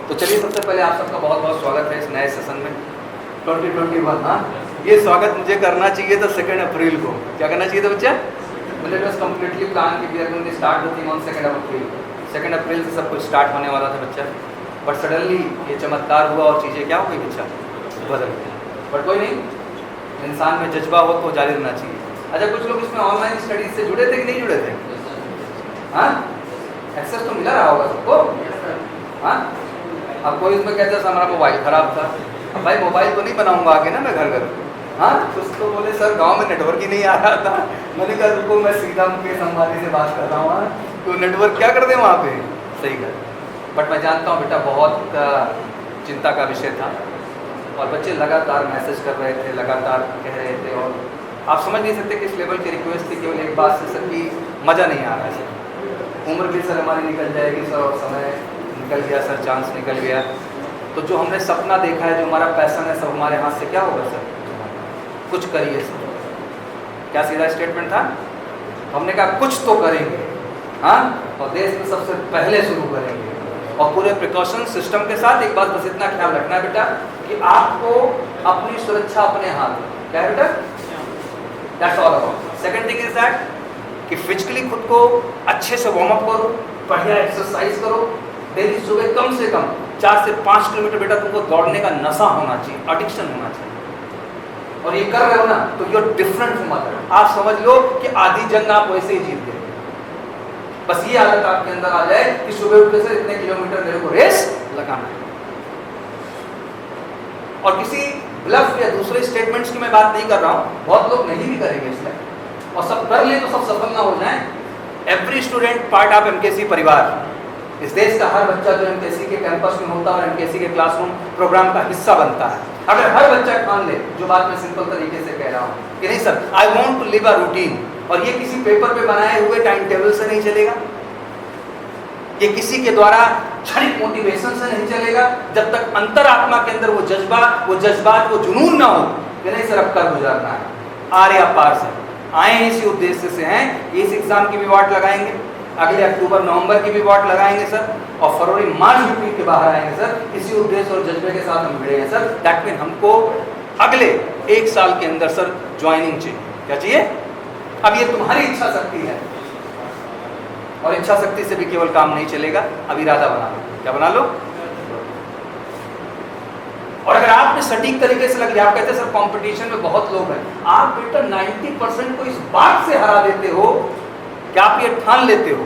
तो चलिए सबसे पहले आप सबका बहुत बहुत स्वागत है इस नए सेशन में 2021। हाँ, ये स्वागत मुझे करना चाहिए था 2 अप्रैल को। क्या करना चाहिए था बच्चा? मुझे बस कम्प्लीटली प्लान की we are going to start the thing on 2 April. 2 April से सब कुछ स्टार्ट होने वाला था बच्चा, बट सडनली ये चमत्कार हुआ और चीज़ें क्या हो गई बच्चा, बदल गई। बट कोई नहीं, इंसान में जज्बा हो तो जारी रहना चाहिए। अच्छा, कुछ लोग इसमें ऑनलाइन स्टडीज से जुड़े थे कि नहीं जुड़े थे? हाँ, एक्सेस तो मिला रहा होगा सबको। हाँ, अब कोई इसमें कहता था हमारा मोबाइल ख़राब था। अब भाई मोबाइल तो नहीं बनाऊंगा आगे ना मैं घर घर। हाँ, कुछ तो बोले सर गांव में नेटवर्क ही नहीं आ रहा था। मैंने कहा रुको, मैं सीधा मुकेश अंबानी से बात कर रहा हूँ, तो नेटवर्क क्या कर दे वहाँ पे, सही कर। बट मैं जानता हूँ बेटा बहुत चिंता का विषय था और बच्चे लगातार मैसेज कर रहे थे, लगातार कह रहे थे और आप समझ नहीं सकते किस लेवल की रिक्वेस्ट थी। केवल एक बात से सर कि मज़ा नहीं आ रहा है सर, उम्र भी सर हमारी निकल जाएगी सर और समय निकल गया सर, चांस निकल गया। तो जो हमने सपना देखा है, जो हमारा पैशन है, सब हमारे हाथ से क्या होगा सर? कुछ करिए सर। क्या सीधा स्टेटमेंट था? हमने कहा कुछ तो करेंगे। हाँ, और देश में सबसे पहले शुरू करेंगे और पूरे प्रिकॉशन सिस्टम के साथ। एक बात बस इतना ख्याल रखना है बेटा कि आपको अपनी सुरक्षा अपने हाथ में। क्या है बेटा? That's all about. Second thing is that कि फिजिकली खुद को अच्छे से वार्म अप करो, बढ़िया एक्सरसाइज करो। डेली सुबह कम से कम 4 से 5 किलोमीटर बेटा तुमको दौड़ने का नशा होना चाहिए, एडिक्शन होना चाहिए। और ये कर रहे हो ना तो you are different from other. आप समझ लो कि आधी जंग आप वैसे ही जीत गए। बस ये आदत आपके अंदर आ जाए कि सुबह उठने से इतने किलोमीटर मेरे को रेस लगाना है। और किसी ब्लफ या दूसरे स्टेटमेंट्स की मैं बात नहीं कर रहा हूं, बहुत लोग नहीं भी करेंगे इसमें, और सब कर ले तो सब सफल ना हो जाए। Every student part of MKC परिवार। इस देश का हर बच्चा जो एमकेसी के कैंपस में होता है और एमकेसी के क्लासरूम प्रोग्राम का हिस्सा बनता है। अगर हर बच्चा ठान ले, जो बात मैं सिंपल तरीके से कह रहा हूँ कि नहीं sir I want to live a routine, और ये किसी पेपर पे बनाए हुए टाइम टेबल से नहीं चलेगा, ये किसी के द्वारा क्षणिक मोटिवेशन से नहीं चलेगा, जब तक अंतरात्मा के अंदर वो जज्बा, वो जज्बात, वो जुनून ना हो कि नहीं सर अब कर गुजारना है। आर या पार सर आए इसी उद्देश्य से हैं कि इस एग्जाम की भी वाट लगाएंगे, अगले अक्टूबर नवंबर की भी वाट लगाएंगे सर, और फरवरी मार्च में के बाहर आएंगे सर। इसी उद्देश्य और जज्बे के साथ हम भिड़े हैं सर। दैट मीन हमको अगले 1 साल के अंदर सर ज्वाइनिंग चाहिए। क्या चाहिए? अब ये तुम्हारी इच्छा शक्ति है, और इच्छा शक्ति से भी केवल काम नहीं चलेगा, अब इरादा बना लो। क्या बना लो? और अगर आपने सटीक तरीके से लग लिया, आप कहते हैं सर कंपटीशन में बहुत लोग हैं, आप बेटा 90% को इस बात से हरा देते हो कि आप ये ठान लेते हो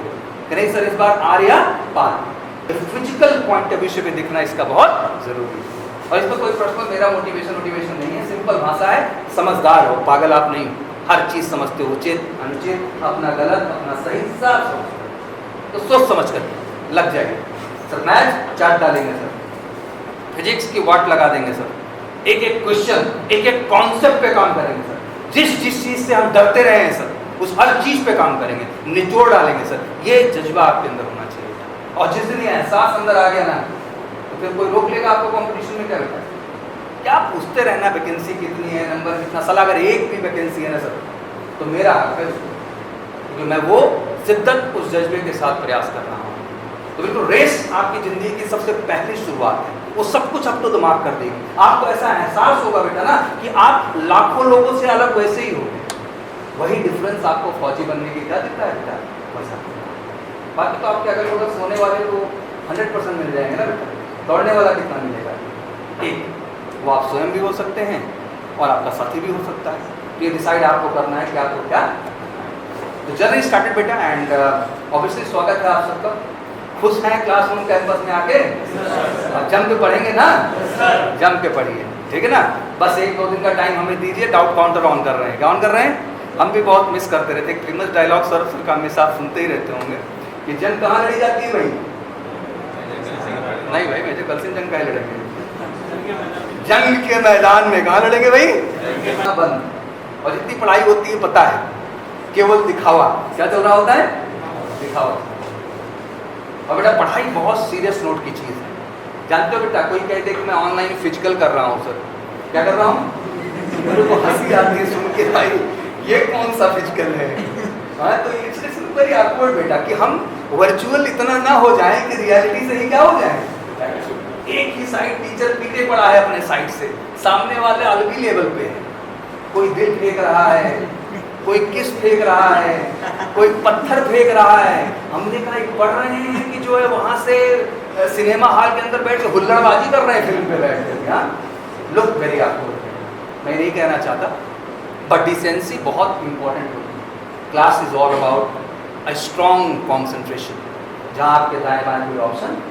कि नहीं सर इस बार आर या पार। फिजिकल पॉइंट ऑफ व्यू से भी दिखना इसका बहुत जरूरी है। और इसमें कोई पर्सनल मेरा मोटिवेशन नहीं है, सिंपल भाषा है। समझदार हो, पागल आप नहीं, हर चीज समझते हो, उचित अनुचित, अपना गलत अपना सही सब समझते हो, तो सोच समझ कर लग जाएगा सर। मैथ चार्ट डालेंगे सर, फिजिक्स की वाट लगा देंगे सर, एक एक क्वेश्चन, एक एक कॉन्सेप्ट पे काम करेंगे सर। जिस चीज से हम डरते रहे हैं सर, उस हर चीज पे काम करेंगे, निचोड़ डालेंगे सर। ये जज्बा आपके अंदर होना चाहिए। और जिस दिन ये एहसास अंदर आ गया ना, तो फिर कोई रोक लेगा आपको कंपटीशन में? क्या बेटा, क्या पूछते रहना वैकेंसी कितनी है, नंबर कितना? साला अगर एक भी वैकेंसी है ना सर तो मेरा हक है, क्योंकि मैं वो शिद्दत उस जज्बे के साथ प्रयास कर रहा हूँ। तो बिल्कुल रेस आपकी जिंदगी की सबसे पहली शुरुआत है, वो सब कुछ अब तो दिमाग कर देगी। आपको ऐसा एहसास होगा बेटा ना कि आप लाखों लोगों से अलग वैसे ही हो। वही डिफरेंस आपको फौजी बनने की क्या दिखता है बेटा? वैसा। बाकी तो आपके अगल बगल सोने वाले तो 100% मिल जाएंगे ना बेटा, दौड़ने वाला कितना मिलेगा? एक, वो आप स्वयं भी हो सकते हैं और आपका साथी भी हो सकता है। तो ये डिसाइड आपको करना है कि आपको क्या। तो जर्नी स्टार्टेड बेटा, एंड ऑब्वियसली स्वागत है आप सबका। खुश हैं क्लासरूम कैंपस में आके? अब जम के पढ़ेंगे ना? जम के पढ़िए, ठीक है ना? बस 1-2 दिन का टाइम हमें दीजिए। डाउट काउंटर ऑन कर रहे हैं। क्या ऑन कर रहे हैं? हम भी बहुत मिस करते रहते हैं। फेमस डायलॉग सर का हमेशा आप सुनते ही रहते होंगे कि जंग कहाँ लड़ी जाती है भाई? नहीं भाई, मुझे कल से जंग कहाँ लड़ेंगे? जंग के मैदान में। कहाँ लड़ेंगे भाई? बंद। और जितनी पढ़ाई होती है पता है, केवल दिखावा। क्या चल रहा होता है? दिखावा। और बेटा पढ़ाई बहुत सीरियस नोट की चीज़ है। जानते हो बेटा, कोई कहते कि मैं ऑनलाइन फिजिकल कर रहा हूँ सर, क्या कर रहा हूँ? मेरे को हंसी आती है सुन के, भाई ये कौन सा फिजिकल है? हाँ, तो इट्स वेरी ऑकवर्ड बेटा कि हम वर्चुअल इतना ना हो जाए कि रियलिटी से ही क्या हो जाए। साइड टीचर पीछे पड़ा है अपने साइड से, सामने वाले अलगी लेवल पे है, कोई दिल फेंक रहा है, कोई किस फेंक रहा है, कोई पत्थर फेंक रहा है। हमने कहा एक पढ़ रहे हैं कि जो है वहां से सिनेमा हॉल के अंदर बैठ के हुल्लड़बाजी कर रहे हैं फिल्म पे बैठ कर। लुक वेरी ऑकवर्ड, मैं नहीं कहना चाहता, बट डिसेंसी बहुत इंपॉर्टेंट होती है। Class is all about a strong concentration, जहाँ आपके दाएं बाएं कोई ऑप्शन।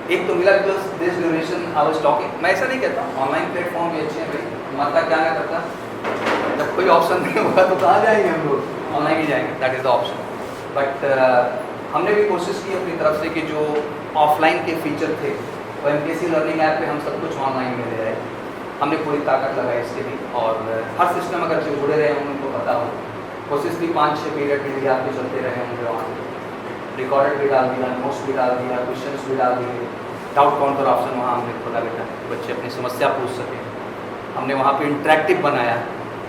एक तो मिला this duration I was talking, मैं ऐसा नहीं कहता ऑनलाइन प्लेटफॉर्म भी अच्छे हैं भाई, माता क्या ना करता, जब कोई ऑप्शन नहीं होगा तो कहाँ जाएंगे हम लोग, ऑनलाइन ही जाएंगे, that is the option. But हमने भी कोशिश की अपनी तरफ से कि जो ऑफलाइन के फीचर थे वो MPSC लर्निंग ऐप पे हम सब कुछ ऑनलाइन में ले आए। हमने पूरी ताकत लगाई इसके लिए, और हर सिस्टम अगर जो जुड़े रहे होंगे उनको पता हो, कोशिश भी 5-6 पीरियड के लिए आपके चलते रहे होंगे, वहाँ रिकॉर्डेड भी डाल दिया, नोट्स भी डाल दिया, क्वेश्चंस भी डाल दिए, डाउट काउंटर ऑप्शन वहाँ हमने खोला बेटा, बच्चे अपनी समस्या पूछ सकें। हमने वहाँ पे इंटरेक्टिव बनाया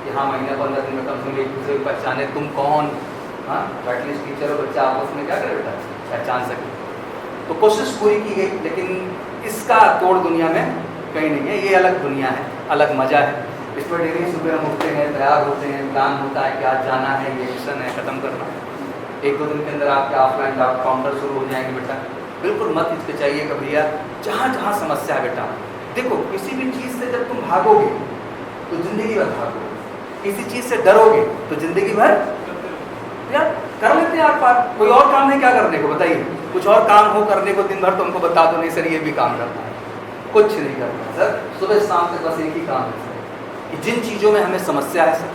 कि हाँ महीने 15 दिन में कम से कम एक दूसरे को पहचाने, तुम कौन, हाँ एटलीस्ट टीचर और बच्चा आपस में क्या करे बेटा, पहचान सके। तो कोशिश पूरी की गई, लेकिन इसका तोड़ दुनिया में कहीं नहीं है, ये अलग दुनिया है, अलग मज़ा है। इसमें डेली सुबह हम उठते हैं, तैयार होते हैं, प्लान होता है कि आज जाना है, ये मिशन है, ख़त्म करना है। 1-2 दिन के अंदर आपके ऑफलाइन डाउट काउंटर शुरू हो जाएंगे बेटा। बिल्कुल मत हिचकिचाइएगा भैया, जहाँ जहाँ समस्या है बेटा, देखो किसी भी चीज़ से जब तुम भागोगे तो ज़िंदगी भर भागोगे, किसी चीज़ से डरोगे तो ज़िंदगी भर यार कर लेते हैं आप पार। कोई और काम है क्या करने को, बताइए, कुछ और काम हो करने को दिन भर तो हमको बता दो, नहीं सर ये भी काम करना है, कुछ नहीं करना सर, सुबह शाम तक बस एक ही काम है सर, कि जिन चीज़ों में हमें समस्या है सर,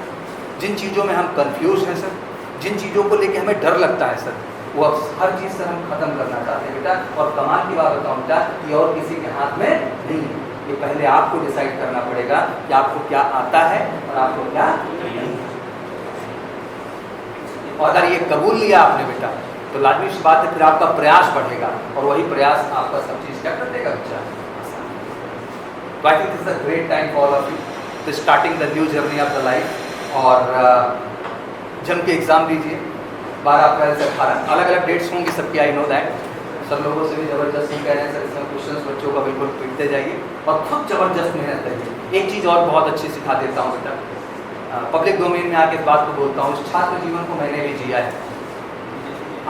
जिन चीज़ों में हम कंफ्यूज हैं सर, जिन चीज़ों को लेके हमें डर लगता है सर, वो अब हर चीज़ से हम खत्म करना चाहते हैं बेटा। और कमाल की बात बताऊँ बेटा, ये और किसी के हाथ में नहीं है, ये पहले आपको डिसाइड करना पड़ेगा कि आपको क्या आता है और आपको क्या नहीं है। और अगर ये कबूल लिया आपने बेटा तो लाजमी सी बात है, फिर आपका प्रयास बढ़ेगा, और वही प्रयास आपका सब चीज़ क्या कर देगा बच्चा। तो I think this is a great time for all of you to starting the new journey of the life. और जम के एग्ज़ाम दीजिए 12 अप्रैल से 18, अलग अलग डेट्स होंगी सबकी, आई नो दैट। सब लोगों से भी ज़बरदस्त ही कह रहे हैं सर इसमें क्वेश्चंस बच्चों का बिल्कुल पीटते जाइए और खुद ज़बरदस्त मेहनत करिए। एक चीज़ और बहुत अच्छी सिखा देता हूँ बेटा, पब्लिक डोमेन में आके इस बात को बोलता हूँ, इस छात्र जीवन को मैंने भी जिया है।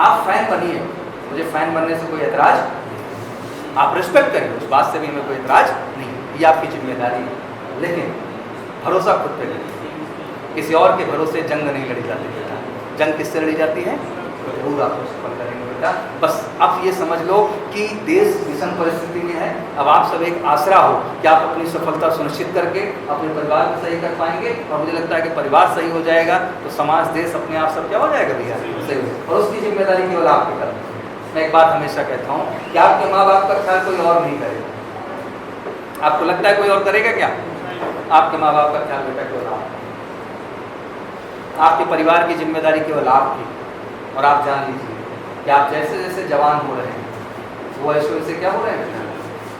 आप फ़ैन बनिए, मुझे फ़ैन बनने से कोई एतराज़, आप रिस्पेक्ट करिए, उस बात से भी हमें कोई एतराज़ नहीं, ये आपकी जिम्मेदारी है। लेकिन भरोसा खुद पे करिए, किसी और के भरोसे जंग नहीं लड़ी जाती बेटा। जंग किससे लड़ी जाती है, जरूर आपको सफल करेंगे बेटा। बस अब ये समझ लो कि देश विषम परिस्थिति में है, अब आप सब एक आसरा हो कि आप अपनी सफलता सुनिश्चित करके अपने परिवार को सही कर पाएंगे, और मुझे लगता है कि परिवार सही हो जाएगा तो समाज देश अपने आप सब क्या हो जाएगा भैया, सही हो। और उसकी जिम्मेदारी केवल आपके करनी। मैं एक बात हमेशा कहता हूँ कि आपके माँ बाप का ख्याल कोई और नहीं करेगा। आपको लगता है कोई और करेगा क्या? आपके माँ बाप का ख्याल बेटा केवल आप, आपके परिवार की जिम्मेदारी केवल आपकी। और आप जान लीजिए कि आप जैसे जैसे जवान हो रहे हैं वो ऐसे वैसे क्या हो रहे हैं,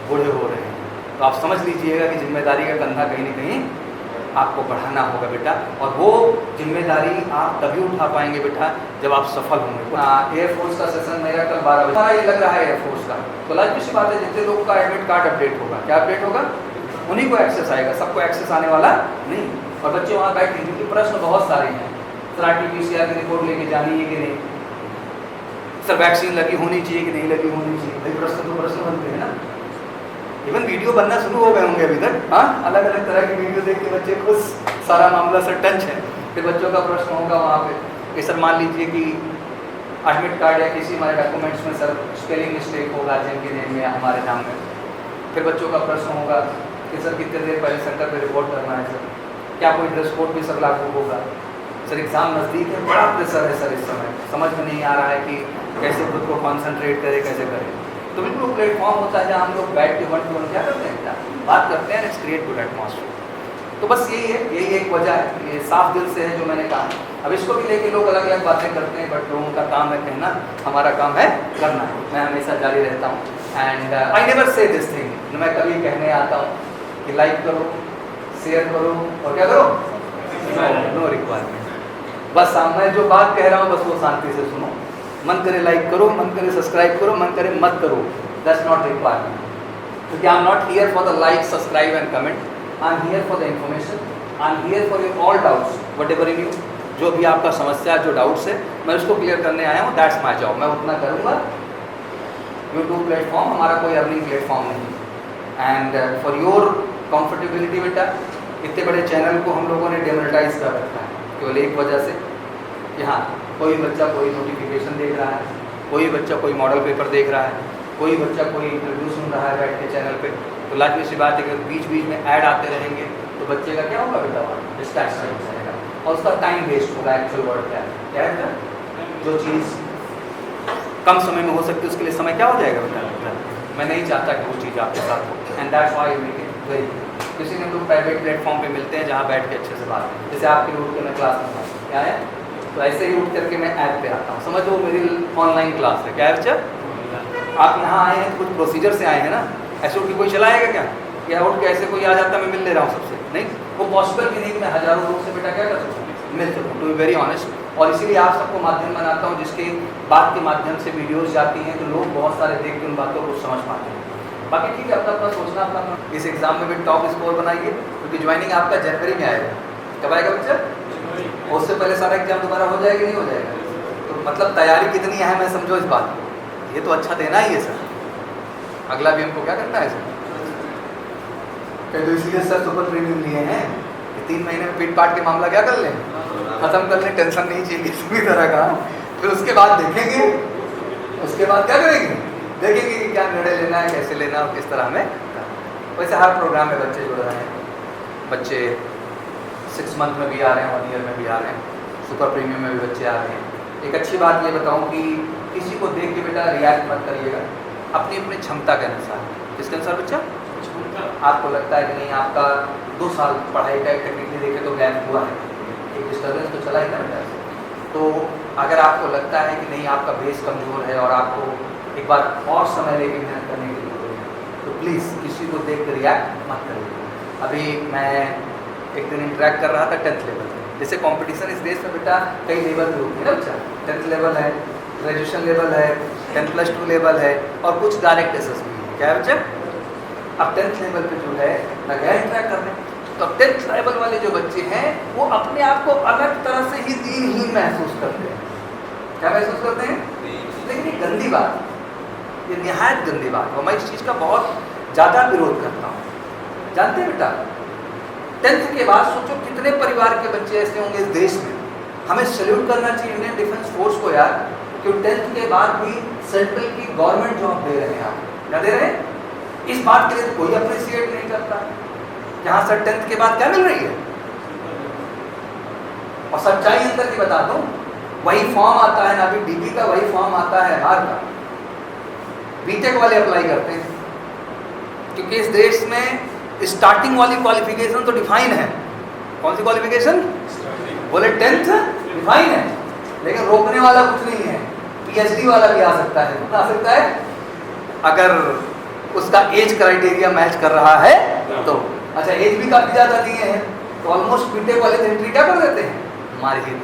बूढ़े हो रहे हैं। तो आप समझ लीजिएगा कि जिम्मेदारी का कंधा कहीं न कहीं आपको बढ़ाना होगा बेटा, और वो जिम्मेदारी आप तभी उठा पाएंगे बेटा जब आप सफल होंगे। एयरफोर्स का सेशन मेरा कल 12 बजे, ये लग रहा है एयरफोर्स का, तो लाजमी सी बात है जितने लोग का एडमिट कार्ड अपडेट होगा, क्या अपडेट होगा, उन्हीं को एक्सेस आएगा, सबको एक्सेस आने वाला नहीं। और बच्चे वहाँ बैठे हैं क्योंकि प्रश्न बहुत सारे हैं, सर RT-PCR की रिपोर्ट लेके जानी है कि नहीं, सर वैक्सीन लगी होनी चाहिए कि नहीं लगी होनी चाहिए, भाई प्रश्न तो प्रश्न बनते हैं ना। इवन वीडियो बनना शुरू हो गए होंगे अभी तक, हाँ अलग अलग तरह की वीडियो देख के बच्चे खुद सारा मामला सर टच है। फिर बच्चों का प्रश्न होगा वहाँ पे कि सर मान लीजिए कि एडमिट कार्ड या किसी हमारे डॉक्यूमेंट्स में सर स्पेलिंग मिस्टेक होगा जिनके नेम में हमारे नाम में। फिर बच्चों का प्रश्न होगा कि सर कितने देर पहले सेंटर पर रिपोर्ट करना है, सर क्या कोई ड्रेस कोड भी सर लागू होगा, सर एग्ज़ाम नज़दीक है, बड़ा प्रेशर है सर इस समय, समझ में नहीं आ रहा है कि कैसे खुद को कॉन्सेंट्रेट करें, कैसे करें। तो बिल्कुल प्लेटफॉर्म होता है जहाँ हम लोग बैठ के 1-to-1 क्या करते हैं, बात करते हैं, इट्स क्रिएट गुड एटमॉस्फेयर। तो बस यही है, यही एक वजह है, ये साफ दिल से है जो मैंने कहा। अब इसको भी लेके लोग अलग अलग बातें करते हैं, बट लोगों का काम है कहना, हमारा काम है करना। मैं हमेशा जारी रहता हूँ, and I never say this thing, मैं कभी कहने आता हूँ कि लाइक करो, शेयर करो और क्या करो, नो रिक्वायरमेंट। बस मैं जो बात कह रहा हूँ बस वो शांति से सुनो, मन करे लाइक करो, मन करे सब्सक्राइब करो, मन करे मत करो, दैट्स नॉट रिक्वायरमेंट। क्योंकि I am not here for the like, subscribe and comment, I am here for the information, I am here for your all doubts, whatever in you, जो भी आपका समस्या, जो डाउट्स है, मैं उसको clear करने आया हूँ। दैट्स माई जॉब, मैं उतना करूँगा। यूट्यूब प्लेटफॉर्म हमारा कोई अर्निंग प्लेटफॉर्म नहीं। एंड फॉर योर कंफर्टेबिलिटी बेटा, इतने बड़े चैनल को हम लोगों ने डेमोनेटाइज कर रखा है केवल एक वजह से, यहाँ कोई बच्चा कोई नोटिफिकेशन देख रहा है, कोई बच्चा कोई मॉडल पेपर देख रहा है, कोई बच्चा कोई इंटरव्यू सुन रहा है बैठ के चैनल पे, तो लाजमी सी बात है कि बीच बीच में ऐड आते रहेंगे तो बच्चे का क्या होगा बेटा, डिस्ट्रैक्शन हो जाएगा और उसका टाइम वेस्ट होगा। एक्चुअल वर्ड क्या है, जो चीज़ कम समय में हो सकती है उसके लिए समय क्या हो जाएगा बेटा। मैं नहीं चाहता कि वो चीज़ आपके साथ हो, and that's why make it very. किसी ने लोग प्राइवेट प्लेटफॉर्म पे मिलते हैं जहाँ बैठ के अच्छे से बात, जैसे आपके उठ के मैं क्लास में क्या है, तो ऐसे ही उठ करके मैं ऐप पे आता हूँ, समझ लो मेरी ऑनलाइन क्लास है। क्या है बच्चा, आप यहाँ आए हैं तो कुछ प्रोसीजर से आए हैं ना, ऐसे उठ के कोई चलाएगा क्या, या उठ के ऐसे कोई आ जाता मैं मिल ले रहा हूँ सबसे, नहीं, वो पॉसिबल भी नहीं कि मैं हज़ारों लोग से बेटा क्या कर सकूँ, मिल सकूँ, टू बी वेरी ऑनेस्ट। और इसीलिए आप सबको माध्यम बनाता हूँ जिसके बात के माध्यम से वीडियोस जाती हैं तो लोग बहुत सारे देख के उन बातों को समझ पाते हैं। बाकी ठीक है, अपना अपना सोचना, अपना इस एग्जाम में भी टॉप स्कोर बनाइए, क्योंकि ज्वाइनिंग आपका जनवरी में आएगा। कब आएगा बच्चा, उससे पहले सारा एग्जाम दोबारा हो जाएगा नहीं हो जाएगा, तो मतलब तैयारी कितनी है मैं समझो इस बात को, ये तो अच्छा देना ही है सर, अगला भी हमको क्या करना है सर, तो इसलिए सर सुपर प्रीमियम लिए हैं कि 3 महीने में पीट पाट के मामला क्या कर लें, खत्म कर लें, टेंशन नहीं चाहिए किसी भी तरह का। फिर उसके बाद देखेंगे, उसके बाद क्या करेंगे, देखेंगे कि क्या निर्णय लेना है, कैसे लेना है, किस तरह में। वैसे हर प्रोग्राम में बच्चे जुड़ रहे हैं, बच्चे 6 मंथ में भी आ रहे हैं, 1 ईयर में भी आ रहे हैं, सुपर प्रीमियम में भी बच्चे आ रहे हैं। एक अच्छी बात ये बताऊं कि किसी को देख के बेटा रिएक्ट मत करिएगा, अपनी अपनी क्षमता के अनुसार। किसके अनुसार बच्चा, आपको लगता है कि नहीं आपका 2 साल पढ़ाई का टेक्निकली देखे तो गैप हुआ है, एक डिस्टर्बेंस तो चला ही ना बेटा, तो अगर आपको लगता है कि नहीं आपका बेस कमज़ोर है और आपको एक बार और समय लेके मेहनत करने की जरूरत है, तो प्लीज़ किसी को देख कर रिएक्ट मत करिए। अभी मैं एक दिन इंटरेक्ट कर रहा था 10th लेवल पे, जैसे कंपटीशन इस देश में बेटा कई लेवल पे होती है ना बच्चा, 10th लेवल है, ग्रेजुएशन लेवल है, 10+2 लेवल है और कुछ डायरेक्ट एसेस भी है। क्या है बच्चा, अब 10th लेवल पे जो है मैं गया इंटरेक्ट करने, तो 10th लेवल वाले जो बच्चे हैं वो अपने आप को अलग तरह से ही दीनहीन महसूस करते हैं। क्या महसूस करते हैं, लेकिन ये गंदी बात, ये निहायत गंदी बात है, मैं इस चीज़ का बहुत ज़्यादा विरोध करता हूँ। जानते हैं बेटा 10th के बाद सोचो कितने परिवार के बच्चे ऐसे होंगे इस देश में, हमें सैल्यूट करना चाहिए इंडियन डिफेंस फोर्स को यार, कि 10th के बाद भी सेंट्रल की गवर्नमेंट जॉब दे रहे हैं, आप क्या दे रहे हैं, इस बात के लिए कोई अप्रिशिएट नहीं करता। यहाँ सर 10th के बाद क्या मिल रही है, और सच्चाई अंदर की बता दूं, वही फॉर्म आता है ना, अभी डीपी का वही फॉर्म आता है बाहर का, बीटेक वाले अप्लाई करते हैं, क्योंकि इस देश में स्टार्टिंग वाली क्वालिफिकेशन तो डिफाइन है। कौन सी क्वालिफिकेशन, बोले 10th डिफाइन है, लेकिन रोकने वाला कुछ नहीं है, पीएचडी वाला भी आ सकता है, आ सकता है अगर उसका एज क्राइटेरिया मैच कर रहा है तो। अच्छा एज भी काफ़ी ज़्यादा दिए हैं, तो ऑलमोस्ट बीटेक वाले एंट्री क्या कर देते हैं, मार ही देते हैं।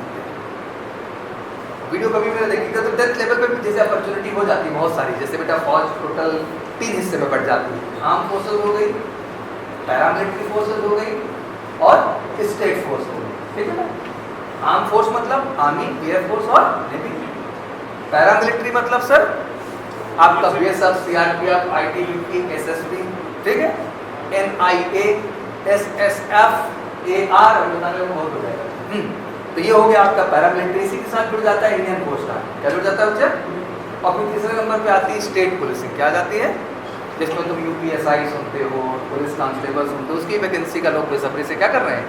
वीडियो कभी मैंने देखी तो 10th लेवल पे जैसे अपॉर्चुनिटी हो जाती है बहुत सारी, जैसे बेटा फौज टोटल 3 हिस्से में बढ़ जाती है, आर्म फोर्सेज हो गई, पैरामिलिट्री फोर्सेज हो गई और स्टेट फोर्स हो गई, ठीक है ना। आर्म फोर्स मतलब आर्मी, एयरफोर्स और नेवी। पैरामिलिट्री मतलब सर आपका बीएसएफ, सीआरपीएफ, आईटीबीपी, एसएसबी, ठीक है, एनआईए, एसएसएफ, एआर, बताने में बहुत हो जाएगा। तो ये हो गया आपका पैरामिलिट्री, इसी के साथ जुड़ जाता है इंडियन कोस्ट गार्ड, क्या जुड़ जाता है बच्चा। और फिर तीसरे नंबर पे आती है स्टेट पुलिसिंग, क्या जाती है, जिसमें तुम यूपीएसआई सुनते हो, पुलिस कांस्टेबल सुनते हो, उसकी वैकेंसी का लोग बेसब्री से क्या कर रहे हैं।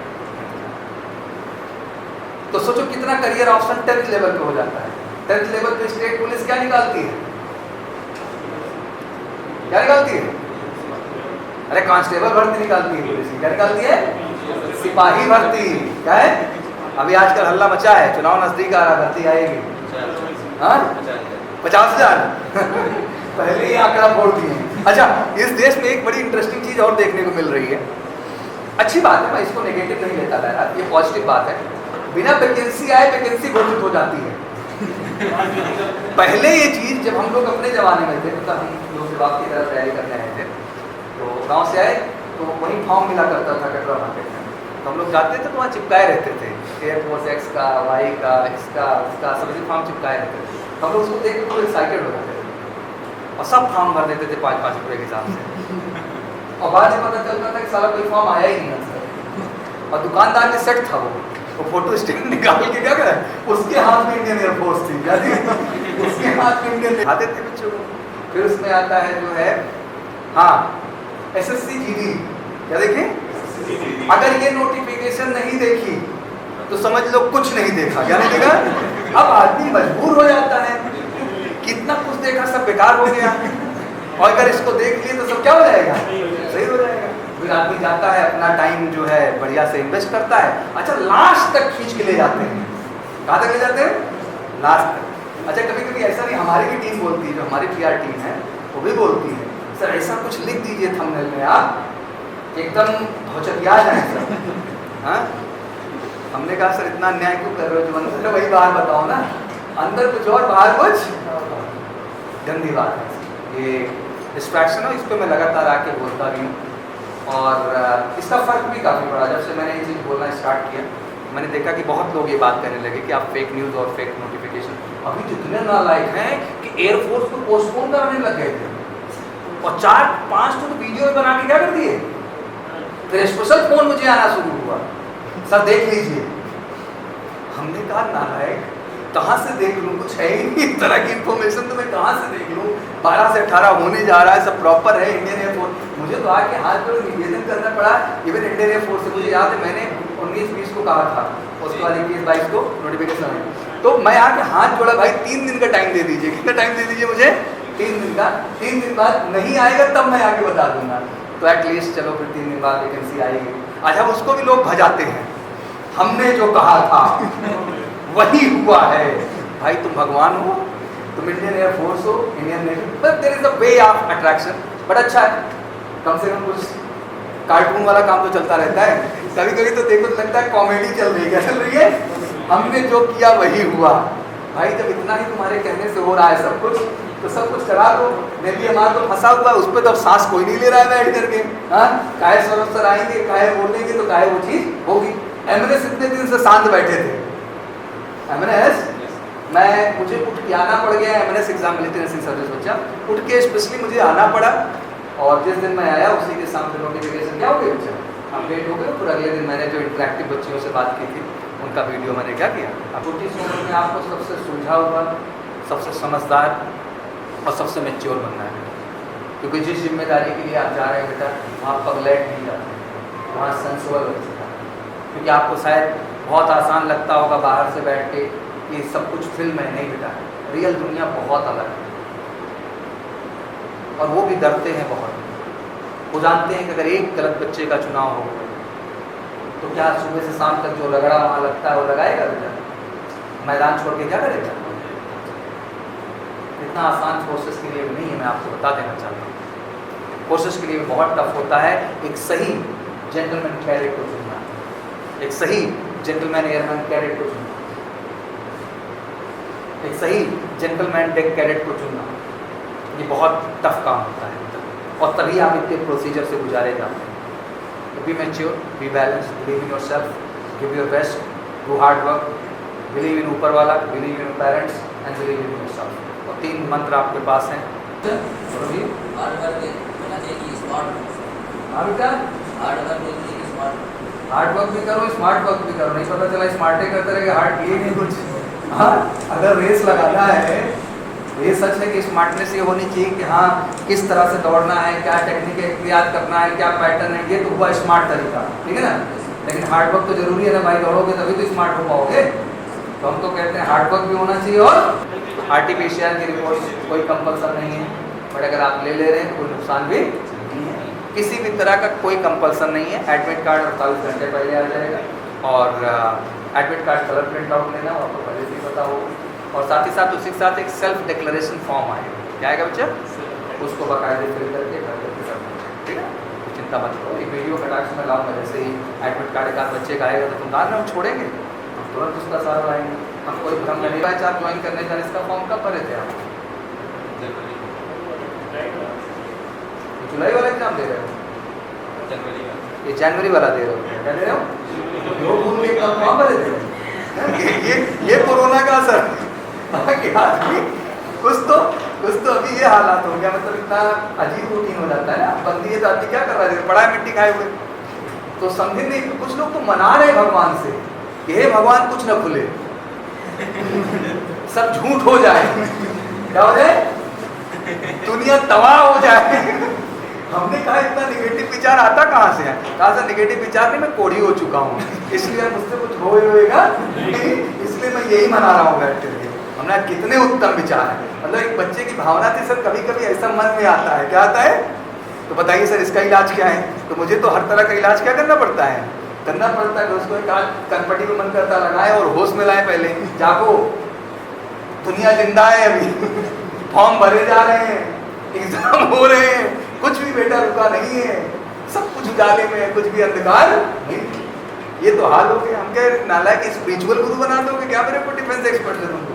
तो सोचो कितना करियर ऑप्शन 10th लेवल पे हो जाता है। 10th लेवल पे स्टेट पुलिस क्या निकालती है, क्या निकालती है, अरे कांस्टेबल भर्ती निकालती है, पुलिस क्या निकालती है, सिपाही भर्ती। क्या है, अभी आजकल हल्ला मचा है, चुनाव नजदीक आ रहा, भर्ती आएगी, हाँ 50,000 पहले ही आंकड़ा फोड़ दिए। अच्छा इस देश में एक बड़ी इंटरेस्टिंग चीज और देखने को मिल रही है, अच्छी बात है, मैं इसको नेगेटिव नहीं लेता है, ये पॉजिटिव बात है। बिना वैकेंसी आए वैकेंसी घोषित हो जाती है। पहले ये चीज जब हम लोग अपने जमाने में थे, मतलब हम लोग जवाब की तरफ तैयारी करने आए थे, गांव से आए तो वहीं फॉर्म मिला करता था कटरा मार्केट में, तो हम लोग जाते थे तो वहाँ चिपकाए रहते थे, एयरफोर्स एक्स का, वाई का, इसका उसका सभी फॉर्म चिपकाए रहते थे। हम लोग उसको देख के थोड़े एक्साइटेड हो जाते थे और सब फॉर्म भर देते थे 5-5 रुपये के हिसाब से। और बाद में पता चलता था कि साला कोई फॉर्म आया ही नहीं सर, और दुकानदार ने सेट था वो फोटो स्टेट निकाल के क्या करा, उसके हाथ में इंडियन एयरफोर्स थी, उसके हाथ में इंडियन दिखाते थे बच्चों को। फिर उसमें आता है जो है हाँ SSC GD, क्या देखें, अगर ये नोटिफिकेशन नहीं देखी तो समझ लो कुछ नहीं देखा, क्या नहीं देखा। अब आदमी मजबूर हो जाता है, कितना कुछ देखा सब बेकार हो गया, और अगर इसको देख लिए तो सब क्या हो जाएगा, सही हो जाएगा। फिर आदमी जाता है अपना टाइम जो है बढ़िया से इन्वेस्ट करता है, अच्छा लास्ट तक खींच के ले जाते हैं, कहाँ तक ले जाते हैं, लास्ट तक। अच्छा कभी कभी ऐसा नहीं, हमारी भी टीम बोलती है, जो हमारी PR टीम है वो भी बोलती है सर ऐसा कुछ लिख दीजिए थंबनेल में आप एकदम भौचकिया जाए सर। हाँ हमने कहा सर इतना अन्याय क्यों कर रहे हो, जो अंदर वही बाहर बताओ ना, अंदर कुछ और बाहर कुछ, गंदी बात है ये, डिस्ट्रैक्शन हो, इस पर मैं लगातार आके बोलता भी हूँ। और इसका फ़र्क भी काफ़ी पड़ा, जब से मैंने ये चीज़ बोलना स्टार्ट किया मैंने देखा कि बहुत लोग ये बात करने लगे कि आप फेक न्यूज़ और फेक नोटिफिकेशन, अभी जितने नालायक हैं कि एयरफोर्स को पोस्टपोन कराने लग गए थे और 4-5 तो वीडियो बना के क्या कर दिए, फिर स्पेशल फ़ोन मुझे आना शुरू हुआ, सर देख लीजिए। हमने कहा नालायक कहाँ से देख लूँ, कुछ है ही नहीं इस तरह की इन्फॉर्मेशन, तो मैं कहाँ से देख लूँ, 12 से 18 होने जा रहा है, सब प्रॉपर है इंडियन एयरफोर्स। मुझे तो आके हाथ जोड़ निवेदन करना पड़ा इवन इंडियन एयरफोर्स से, मुझे याद है मैंने 19-20 को कहा था, उसके बाद 21-22 को नोटिफिकेशन है, तो मैं आके हाथ जोड़ा भाई 3 दिन का टाइम दे दीजिए, कितना टाइम दे दीजिए मुझे, 3 दिन का, 3 दिन बाद नहीं आएगा तब मैं आके बता दूंगा। तो एटलीस्ट चलो फिर 3 दिन बाद वैकेंसी आएगी। अच्छा उसको भी लोग भजाते हैं, हमने जो कहा था वही हुआ है। भाई तुम भगवान हो, तुम इंडियन एयरफोर्स हो, Indian navy, but there is a way of attraction, but अच्छा है कम से कम कुछ कार्टून वाला काम तो चलता रहता है, कभी कभी तो देखो तो लगता है कॉमेडी चल रही है, क्या चल रही है, हमने जो किया वही हुआ। भाई जब इतना ही तुम्हारे कहने से हो रहा है सब कुछ, तो सब कुछ करा दो। नेवी हमारा तो फंसा हुआ है, उस पर तो अब सांस कोई नहीं ले रहा है बैठ करके, हाँ काहे सौरभ सर आएंगे, काहे बोलेंगे तो काहे वो चीज़ होगी। एमएनएस इतने दिन से शांत बैठे थे, एमएनएस मुझे उठ के आना पड़ गया, MNS exam military nursing service बच्चा, उठ के स्पेशली मुझे आना पड़ा, और जिस दिन मैं आया उसी के सामने नोटिफिकेशन क्या हो गया बच्चा अपडेट हो गया। फिर अगले दिन मैंने जो इंटरेक्टिव बच्चियों से बात की थी उनका वीडियो मैंने क्या किया। अब 40 उम्र में आपको सबसे सुलझा हुआ, सबसे समझदार और सबसे मैच्योर बनना है, क्योंकि जिस जिम्मेदारी के लिए आप जा रहे हैं बेटा वहाँ पगलेट नहीं जाते, वहाँ सेंसुअल हो सकता है। क्योंकि आपको शायद बहुत आसान लगता होगा बाहर से बैठ के कि सब कुछ फिल्म है, नहीं बेटा रियल दुनिया बहुत अलग है, और वो भी डरते हैं बहुत। वो जानते हैं कि अगर एक गलत बच्चे का चुनाव हो तो क्या सुबह से शाम तक जो रगड़ा वहाँ लगता है वो लगाएगा बेटा, मैदान छोड़ के क्या करेगा। इतना आसान प्रोसेस के लिए नहीं है, मैं आपको बता देना चाहता हूँ। प्रोसेस के लिए बहुत टफ होता है एक सही जेंटलमैन कैडेट को चुनना, एक सही जेंटलमैन एयरमैन कैडेट को चुनना, एक सही जेंटलमैन डेक कैडेट को चुनना, ये बहुत टफ काम होता है, और तभी आप इतने प्रोसीजर से गुजारे जाते हैं। Be mature, be balance, believe in yourself, give your best, do hard work, believe in ऊपर वाला, believe in parents and believe in yourself. और 3 मंत्र आपके पास हैं। हार्ड वर्क भी करो, स्मार्ट वर्क भी करो, नहीं पता चला स्मार्ट ही करते रहे हार्ड किए नहीं कुछ। हाँ अगर रेस लगाना है तो ये सच है कि स्मार्टनेस ये होनी चाहिए कि हाँ किस तरह से दौड़ना है, क्या टेक्निक याद करना है, क्या पैटर्न है, ये तो हुआ स्मार्ट तरीका, ठीक है ना। लेकिन हार्ड वर्क तो जरूरी है ना भाई, दौड़ोगे तभी तो स्मार्ट हो पाओगे। तो हम तो कहते हैं हार्ड वर्क भी होना चाहिए, और आरटीपीसीआर की रिपोर्ट कोई कंपल्सन नहीं है, बट अगर आप ले रहे हैं तो कोई नुकसान भी नहीं है, किसी भी तरह का कोई कंपल्सन नहीं है। एडमिट कार्ड 48 घंटे पहले आ जाएगा, और admit card colour print out लेना आपको पहले से पता होगा, और साथ ही साथ उसी के साथ एक सेल्फ डिक्लेरेशन फॉर्म आएगा, क्या आएगा बच्चा, उसको बाकायदे फिल करके घर करके करना, ठीक है। तो चिंता मत करो, एक वीडियो कटाक्ष में लाऊंगा, जैसे ही एडमिट कार्ड एक आध बच्चे का आएगा तो तुम दान में हम छोड़ेंगे, हम तुरंत उसका सारा लाएंगे, हम कोई भ्रम नहीं। बैच आप ज्वाइन करने जाने इसका फॉर्म कब भरे थे आप, जुलाई वाला एग्जाम दे रहे हो, ये जनवरी वाला दे रहे हो, क्या दे रहे हो? दो बूंद के कहाँ भरे थे? ये कोरोना का असर कुछ तो अभी ये हालात हो गया, मतलब इतना अजीब रूटीन हो जाता है ना। बंदी है तो आदमी क्या कर रहा है, बड़ा है मिट्टी खाए हुए, तो समझे नहीं। कुछ लोग तो मना रहे भगवान से कि हे भगवान कुछ न खुले, सब झूठ हो जाए, क्या हो जाए, दुनिया तबाह हो जाए। हमने कहा इतना निगेटिव विचार आता कहाँ से है? कहा से निगेटिव विचार नहीं, मैं कोढ़ी हो चुका हूँ, इसलिए मुझसे कुछ होएगा नहीं, इसलिए मैं यही मना रहा हूँ बैठ करके। हमने कितने उत्तम विचार है, मतलब एक बच्चे की भावना थी सर, कभी कभी ऐसा मन में आता है, क्या आता है, तो बताइए सर इसका इलाज क्या है? तो मुझे तो हर तरह का इलाज क्या करना पड़ता है, उसको एक आज कनपट्टी में मन करता लगाए और होश में लाए, पहले जागो, दुनिया जिंदा है अभी, फॉर्म भरे जा रहे हैं, एग्जाम हो रहे हैं, कुछ भी बेटा रुका नहीं है, सब कुछ उजाले में है, कुछ भी अंधकार नहीं। ये तो हाल हो गया। हम क्या नालायक स्पिरिचुअल गुरु बना दोगे क्या मेरे को, डिफेंस एक्सपर्ट से तुमको?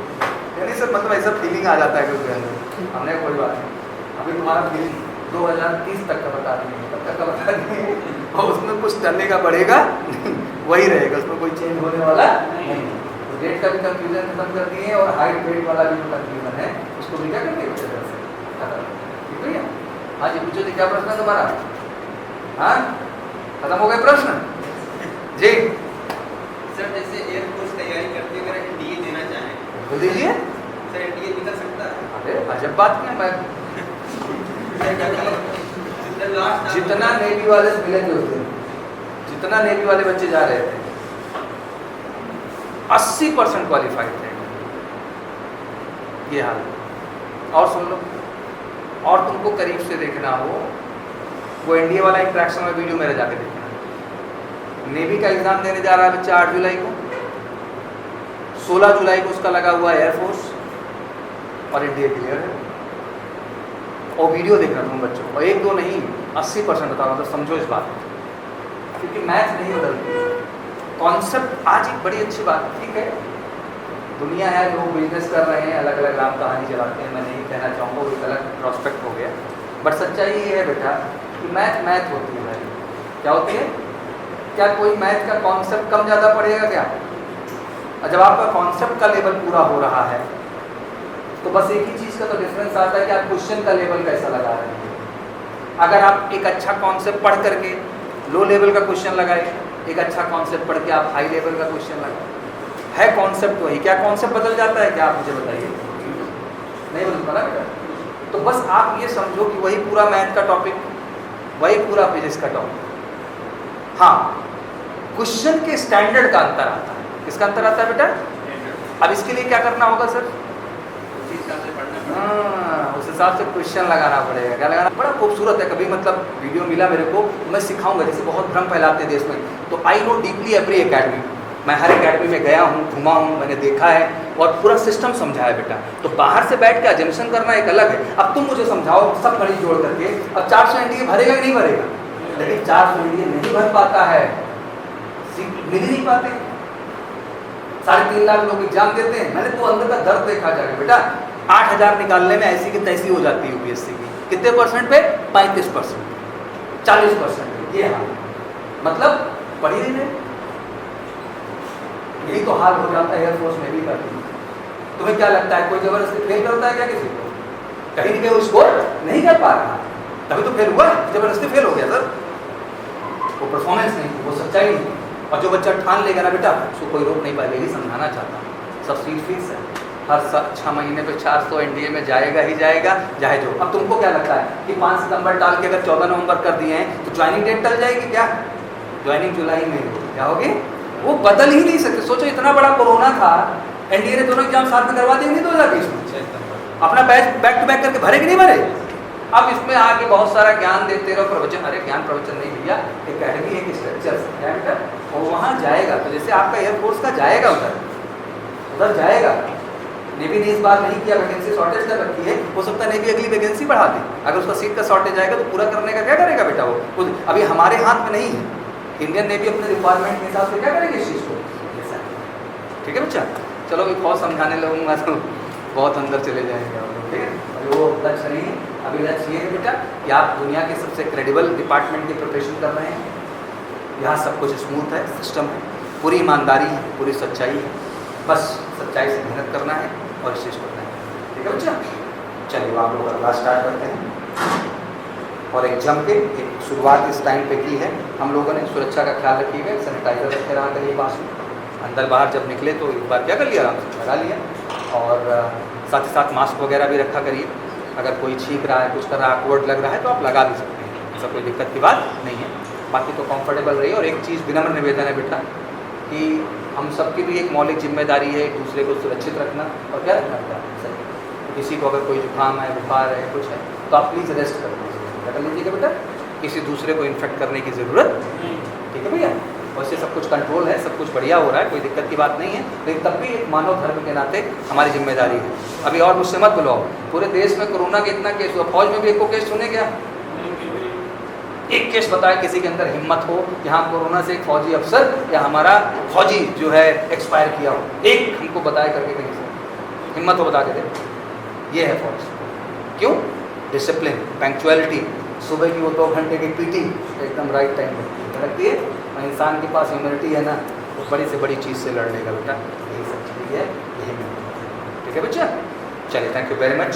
यानी सर मतलब ऐसा फीलिंग आ जाता है कि अंदर। हमने कोई बात नहीं, अभी तुम्हारा फीलिंग 2030 तक का बता देंगे, तब तक का बता देंगे, और उसमें कुछ करने का बढ़ेगा वही रहेगा, उसमें कोई चेंज होने वाला नहीं। तो डेट का भी कंफ्यूजन खत्म कर दिए, और हाइट वेट वाला भी जो कंफ्यूजन है उसको भी क्या करेंगे ठीक है। हाँ जी पूछो जी, क्या प्रश्न है तुम्हारा? हाँ खत्म हो गए प्रश्न जी। सर जैसे एयरफोर्स तैयारी करते हुए एनडीए देना चाहें तो दीजिए सर, एनडीए निकल सकता है? अरे अजब बात नहीं, मैं जितना नेवी वाले से मिले थे उस दिन, जितना नेवी वाले बच्चे जा रहे थे 80% क्वालिफाइड थे। ये हाल। और सुन लो, और तुमको करीब से देखना हो वो एनडीए वाला इंटरेक्शन में वीडियो मेरे जाके देखना। नेवी का एग्जाम देने जा रहा है बच्चा 8 जुलाई को, 16 जुलाई को उसका लगा हुआ है एयरफोर्स, और एनडीए क्लियर है। और वीडियो देखना तुम बच्चों को, एक दो नहीं 80% बता, मतलब समझो इस बात को, क्योंकि मैथ नहीं बदलती। कॉन्सेप्ट आज एक बड़ी अच्छी बात, ठीक है दुनिया है, लोग बिजनेस कर रहे हैं, अलग अलग राम कहानी चलाते हैं, मैं नहीं कहना चाहूँगा, वो एक अलग प्रोस्पेक्ट हो गया, बट सच्चाई ये है बेटा कि मैथ मैथ होती है भाई। क्या होती है? क्या कोई मैथ का कॉन्सेप्ट कम ज़्यादा पड़ेगा क्या? और जब आपका कॉन्सेप्ट का लेवल पूरा हो रहा है तो बस एक ही चीज़ का तो डिफरेंस आता है कि आप क्वेश्चन का लेवल कैसा लगा रहे हैं। अगर आप एक अच्छा कॉन्सेप्ट पढ़ करके लो लेवल का क्वेश्चन लगाए, एक अच्छा कॉन्सेप्ट पढ़ के आप हाई लेवल का क्वेश्चन लगाए, है कॉन्सेप्ट वही, क्या कॉन्सेप्ट बदल जाता है क्या? आप मुझे बताइए, नहीं बदलता ना बेटा। तो बस आप ये समझो कि वही पूरा मैथ का टॉपिक, वही पूरा फिजिक्स का टॉपिक, हाँ क्वेश्चन के स्टैंडर्ड का अंतर आता है। किसका अंतर आता है बेटा? अब इसके लिए क्या करना होगा सर? उस हिसाब से क्वेश्चन लगाना पड़ेगा। क्या लगाना? बड़ा खूबसूरत है, कभी मतलब वीडियो मिला मेरे को, मैं सिखाऊंगा। जैसे बहुत भ्रम फैलाते हैं देश में, तो I know deeply every academy, मैं हर एकेडमी में गया हूँ, घुमा हूँ, मैंने देखा है और पूरा सिस्टम समझा है बेटा। तो बाहर से बैठ के एजम्पशन करना एक अलग है। अब तुम मुझे समझाओ सब गणित जोड़ करके, अब 400 एनडीए भरेगा कि नहीं भरेगा? लेकिन 400 एनडीए नहीं भर पाता है, मिल ही नहीं पाते। 3.5 लाख लोग एग्जाम देते हैं, मैंने तो अंदर का दर्द देखा जाके बेटा। 8,000 निकालने में ऐसी की तैसी हो जाती है यूपीएससी की। कितने परसेंट पे? 35%, 40%। ये हाल, मतलब पढ़ ही नहीं। यही तो हाल हो जाता है एयरफोर्स में भी करती है। तुम्हें क्या लगता है कोई जबरदस्ती फेल करता है क्या किसी को? कहीं ना कहीं वो स्कोर नहीं कर पा रहा, तभी तो फेल हुआ, जबरदस्ती फेल हो गया सर। वो परफॉर्मेंस नहीं थी, वो सच्चाई नहीं। और जो बच्चा ठान लेगा ना बेटा, उसको कोई रोक नहीं पाएगा। यही समझाना चाहता हूँ। सब सीट फीस है, हर 6 महीने पे 400 एनडीए में जाएगा ही जाएगा, चाहे जो। अब तुमको क्या लगता है कि 5 सितंबर डाल के अगर 14 नवंबर कर दिए हैं तो ज्वाइनिंग डेट टल जाएगी क्या? ज्वाइनिंग जुलाई में होगी। क्या होगी? वो बदल ही नहीं सकते। सोचो इतना बड़ा कोरोना था, एनडीए ने दोनों एग्जाम साथ में करवा दिए नहीं 2020 में? अपना बैच बैक टू बैक करके भरे कि नहीं भरे? अब इसमें आके बहुत सारा ज्ञान देते रहो, प्रवचन। अरे ज्ञान प्रवचन नहीं भैया, एकेडमी एक स्ट्रक्चर, और वहाँ जाएगा। तो जैसे आपका एयरफोर्स का जाएगा, उधर जाएगा। नेवी ने इस बार नहीं किया, वैकेंसी शॉर्टेज कर रखी है, हो सकता है नेवी अगली वैकेंसी बढ़ा दे। अगर उसका सीट का शॉर्टेज आएगा तो पूरा करने का क्या करेगा बेटा? वो अभी हमारे हाथ में नहीं है। इंडियन नेवी अपने रिक्वायरमेंट के हिसाब से क्या करेगी इस चीज़ को? ठीक है बच्चा, चलो एक बहुत समझाने लगूंगा तो बहुत अंदर चले जाएंगे, ठीक है। अभी वो लक्ष्य नहीं है। अभी लक्ष्य ये है बेटा कि आप दुनिया के सबसे क्रेडिबल डिपार्टमेंट की प्रिपरेशन कर रहे हैं। यहाँ सब कुछ स्मूथ है, सिस्टम है, पूरी ईमानदारी है, पूरी सच्चाई है, बस सच्चाई से मेहनत करना है और इस चीज़ करना है। ठीक है बच्चा, चलिए आप लोग अगला स्टार्ट करते हैं। और एग्जाम के एक शुरुआत इस टाइम पे की है हम लोगों ने। सुरक्षा का ख्याल रखिएगा, सैनिटाइजर रखे रहा करिए पास में, अंदर बाहर जब निकले तो एक बार क्या कर लिया, आराम से लगा लिया। और साथ ही साथ मास्क वगैरह भी रखा करिए। अगर कोई छींक रहा है, कुछ कर रहा है, ऑकवर्ड लग रहा है तो आप लगा भी सकते हैं, ऐसा कोई दिक्कत की बात नहीं है। बाकी तो कंफर्टेबल रहिए। और एक चीज़ विनम्र निवेदन है बेटा कि हम सबकी भी एक मौलिक जिम्मेदारी है एक दूसरे को सुरक्षित रखना और क्या रखना है सही। तो किसी को अगर कोई जुकाम है, बुखार है, कुछ है तो आप प्लीज़ रेस्ट कर लीजिएगा बेटा, किसी दूसरे को इन्फेक्ट करने की ज़रूरत नहीं। ठीक है भैया, वैसे सब कुछ कंट्रोल है, सब कुछ बढ़िया हो रहा है, कोई दिक्कत की बात नहीं है, लेकिन तब भी एक मानव धर्म के नाते हमारी जिम्मेदारी है। अभी और मुझसे मत बुलाओ, पूरे देश में कोरोना के इतना केस हुआ, फौज में भी एक को केस सुने क्या? एक केस बताए किसी के अंदर हिम्मत हो कि हाँ कोरोना से एक फौजी अफसर या हमारा फौजी जो है एक्सपायर किया हो, एक हमको बताए करके कहीं से हिम्मत हो बता के दे। ये है फौज। क्यों? डिसिप्लिन, पंक्चुअलिटी, सुबह की वो 2 घंटे की पीटी एकदम राइट टाइम पर लगती है। और इंसान के पास ह्यूमिलिटी है ना, वो बड़ी से बड़ी चीज़ से लड़ने का बेटा, यही सब चीज़ है, यही। ठीक है बच्चा, चलिए, थैंक यू वेरी मच।